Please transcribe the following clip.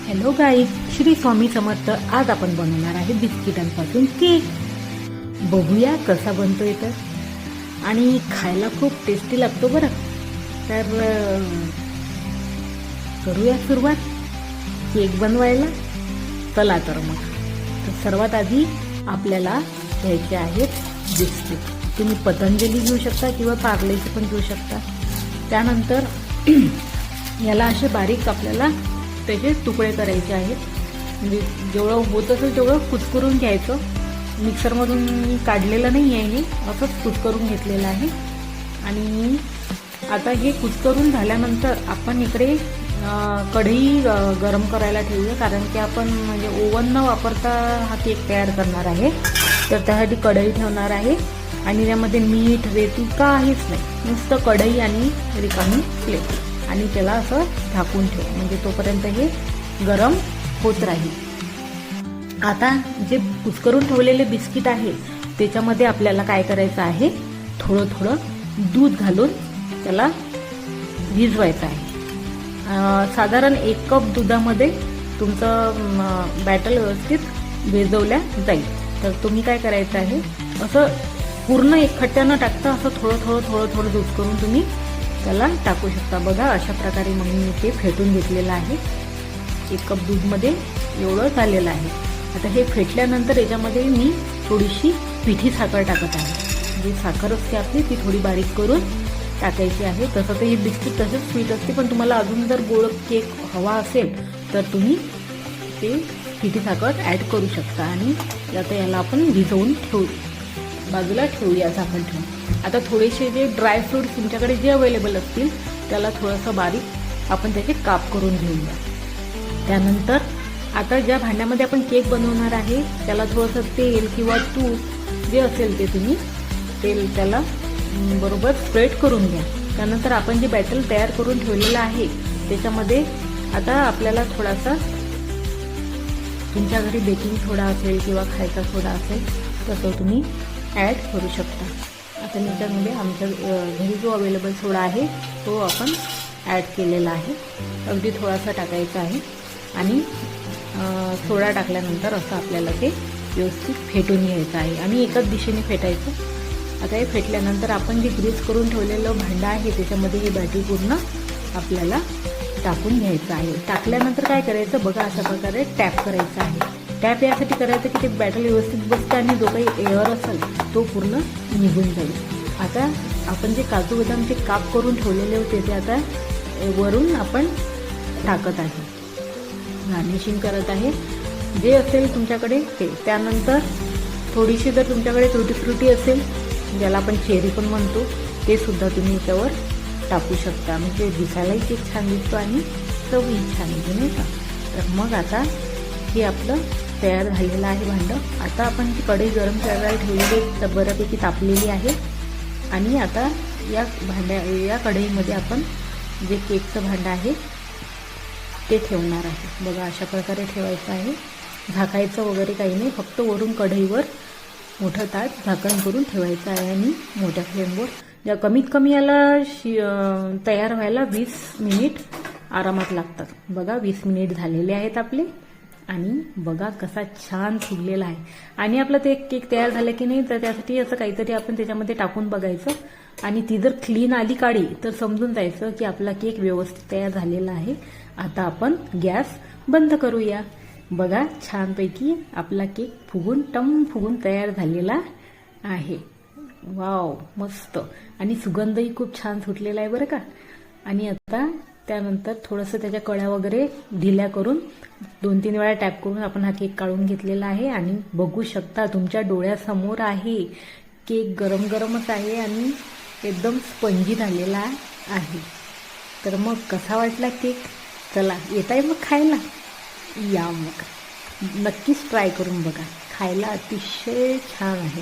Hello guys, Shri Swami Samarth. आज आपण बनवणार आहे बिस्किटांपासून केक. बघूया कसा बनतोय तर. आणि खायला खूप टेस्टी लागतो बरं. तर करूया सुरुवात केक बनवायला. चला तर मग. तर सर्वात आधी आपल्याला घ्यायचे आहेत बिस्किट. तुम्ही पतंजली घेऊ शकता किंवा पार्लेचे पण घेऊ शकता. त्यानंतर याला असे बारीक आपल्याला त्याचे तुकडे करायचे आहेत. म्हणजे जेवढं होत असेल तेवढं कुचकरून घ्यायचं. मिक्सरमधून मी काढलेलं नाही आहे, हे असंच कुचकरून घेतलेलं आहे. आणि आता हे कुचकरून झाल्यानंतर आपण इकडे कढई गरम करायला ठेवूया. कारण की आपण म्हणजे ओव्हन न वापरता हा केक तयार करणार आहे. तर त्यासाठी कढई ठेवणार आहे आणि त्यामध्ये मीठ रेती काहीच नाही, नुसतं कढई आणि रिकामी प्लेट. आणि त्याला असं झाकून ठेव, म्हणजे तोपर्यंत हे गरम होत राहील. आता जे कुचकरून ठेवलेले बिस्किट आहे त्याच्यामध्ये आपल्याला काय करायचं आहे, थोडं थोडं दूध घालून त्याला भिजवायचं आहे. साधारण 1 कप दुधामध्ये तुमचं बॅटर व्यवस्थित भिजवल्या जाईल. तर तुम्ही काय करायचं आहे, असं पूर्ण एकखट्ट्या न टाकता असं थोडं थोडं थोडं थोडं दूध करून तुम्ही त्याला टाकू शकता. बघा अशा प्रकारे मग मी ते फेटून घेतलेलं आहे. 1 कप दूधमध्ये एवढं झालेलं आहे. आता हे फेटल्यानंतर याच्यामध्ये मी थोडीशी पिठी साखर टाकत आहे. जी साखर असते आपली ती थोडी बारीक करून टाकायची आहे. तसं तर हे बिस्किट तसंच स्वीट असते, पण तुम्हाला अजून जर गोड केक हवा असेल तर तुम्ही ते पिठी साखर ॲड करू शकता. आणि आता याला आपण भिजवून बाजूला ठेवूया झाकण ठेवून. आता थोडेसे जे ड्रायफ्रूट्स तुमच्याकडे जे अवेलेबल असतील त्याला थोडंसं बारीक आपण त्याचे काप करून घेऊया. त्यानंतर आता ज्या भांड्यामध्ये आपण केक बनवणार आहे त्याला थोडंसं तेल किंवा तूप जे असेल ते तुम्ही तेल त्याला बरोबर स्प्रेड करून घ्या. त्यानंतर आपण जे बॅटर तयार करून ठेवलेलं आहे त्याच्यामध्ये आता आपल्याला थोडासा, तुमच्या घरी बेकिंग सोडा असेल किंवा खायचा सोडा असेल तसं तुम्ही ॲड करू शकता. आता मी त्यामध्ये आमच्या घरी जो अवेलेबल सोडा आहे तो आपण ॲड केलेला आहे. अगदी थोडासा टाकायचा आहे. आणि सोडा टाकल्यानंतर असं आपल्याला ते व्यवस्थित फेटून घ्यायचं आहे आणि एकाच दिशेने फेटायचं. आता हे फेटल्यानंतर आपण जे ग्रीस करून ठेवलेलं भांडं आहे त्याच्यामध्ये हे बॅटर पूर्ण आपल्याला टाकून घ्यायचं आहे. टाकल्यानंतर काय करायचं, बघा अशा प्रकारे टॅप करायचं आहे. टॅप यासाठी करायचं की ते बॅटर व्यवस्थित बसतं आणि जो काही एअर असेल तो पूर्ण निघून जाईल. आता आपण जे काजू बदामचे काप करून ठेवलेले होते ते आता वरून आपण टाकत आहे, गार्निशिंग करत आहे जे असेल तुमच्याकडे ते. त्यानंतर थोडीशी जर तुमच्याकडे तुटी फ्रुटी असेल, ज्याला आपण चेरी पण म्हणतो, ते सुद्धा तुम्ही याच्यावर टाकू शकता. म्हणजे दिसायलाही केक छान दिसतो आणि चवही छान येते, नाही का. तर मग आता हे आपलं तयार झालेलं आहे भांडं. आता आपण जी कढई गरम करायला ठेवलेली तर बऱ्यापैकी तापलेली आहे. आणि आता या कढईमध्ये आपण जे केकचं भांडं आहे ते ठेवणार आहे. बघा अशा प्रकारे ठेवायचं आहे. झाकायचं वगैरे काही नाही, फक्त वरून कढईवर मोठं ताट झाकण करून ठेवायचं आहे आणि मोठ्या फ्लेमवर. कमीत कमी याला तयार व्हायला 20 मिनिट आरामात लागतात. बघा 20 मिनिट झालेले आहेत आपले. आणि बघा कसा छान फुगलेला आहे. आणि आपलं ते केक तयार झालं की नाही, तर त्यासाठी असं काहीतरी आपण त्याच्यामध्ये टाकून बघायचं. आणि ती जर क्लीन आली काढी तर समजून जायचं की आपला केक व्यवस्थित तयार झालेला आहे. आता आपण गॅस बंद करूया. बघा छानपैकी आपला केक फुगून तयार झालेला आहे. वाव, मस्त. आणि सुगंधही खूप छान सुटलेला आहे बरं का. आणि आता त्यानंतर थोडंसं त्याच्या कळ्या वगैरे ढिल्या करून 2-3 वेळा टॅप करून आपण हा केक काढून घेतलेला आहे. आणि बघू शकता तुमच्या डोळ्यासमोर आहे केक, गरम गरमच आहे आणि एकदम स्पंजी झालेला आहे. तर मग कसा वाटला केक? चला येत आहे मग खायला. या मग नक्कीच ट्राय करून बघा, खायला अतिशय छान आहे.